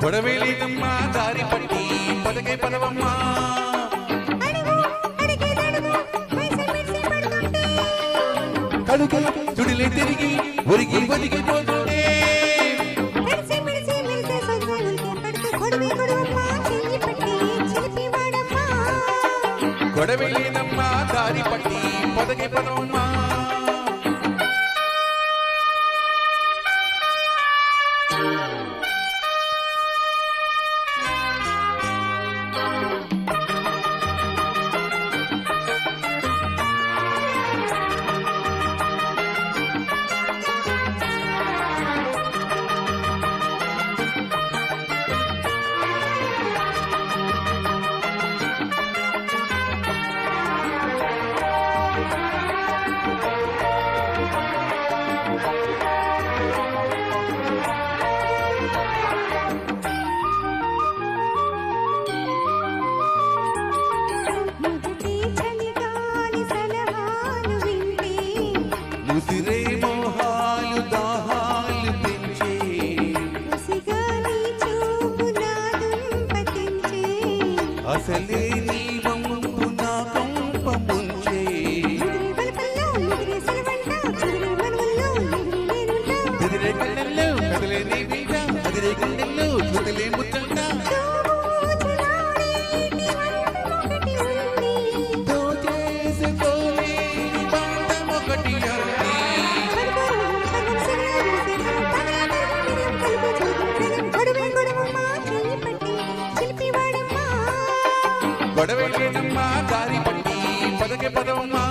గొడవేలేనమ్మా దారి పట్టి పదకే పదవమ్మా కడుగు చుడిలే తిరిగి ఒరిగి ఒదిగి పోతుండే గొడవేలేనమ్మా దారి పట్టి పదకే పదవమ్మా ఉసిరే మోహాలు దాహాలు పెంచే అసలే నీ వంపు నా కంప ముంచే ఎదిరే కళ్ళల్లో కదిలే నీ బిడ్డ అదిరే కళ్ళల్లో చుదిలే ముచ్చంట గొడవేలేనమ్మా దారి పట్టి పదకే పదవమ్మా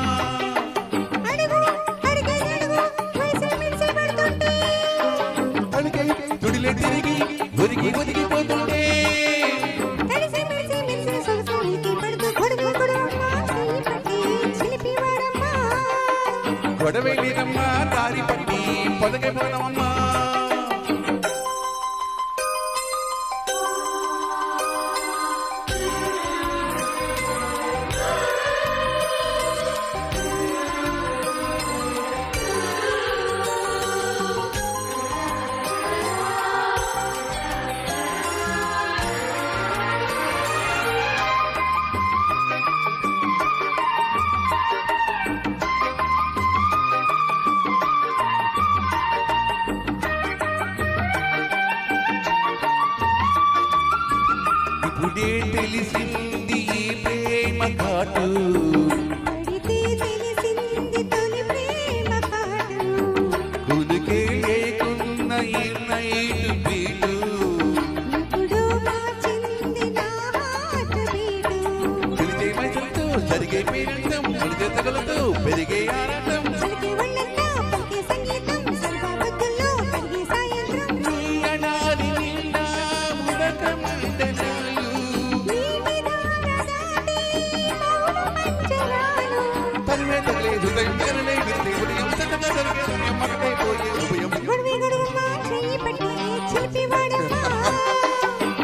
అడుగై తుడిలే తిరిగి ఒరిగి ఒదిగిపోతుండే గొడవేలేనమ్మా దారి పట్టి పదకే పదవమ్మా ఇప్పుడే తెలిసింది ఈ ప్రేమ ఘాటు కుదుకే లేకున్న ఈ నైట్ బీటు తెలిసే వయసులతో జరిగే పేరంటం ముడితే తగలతో పెరిగే ఆరాటం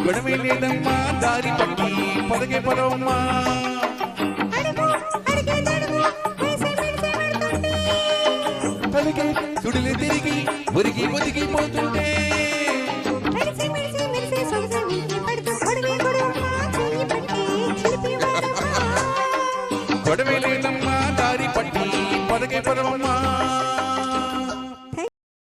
గొడవేలేనమ్మా దారి పట్టి పదకే పదవమ్మా పలికే చుడిలే తిరిగి ఒరిగి ఒదిగిపోతుంటే గొడవేలేనమ్మా దారి పట్టి పదకే పదవమ్మా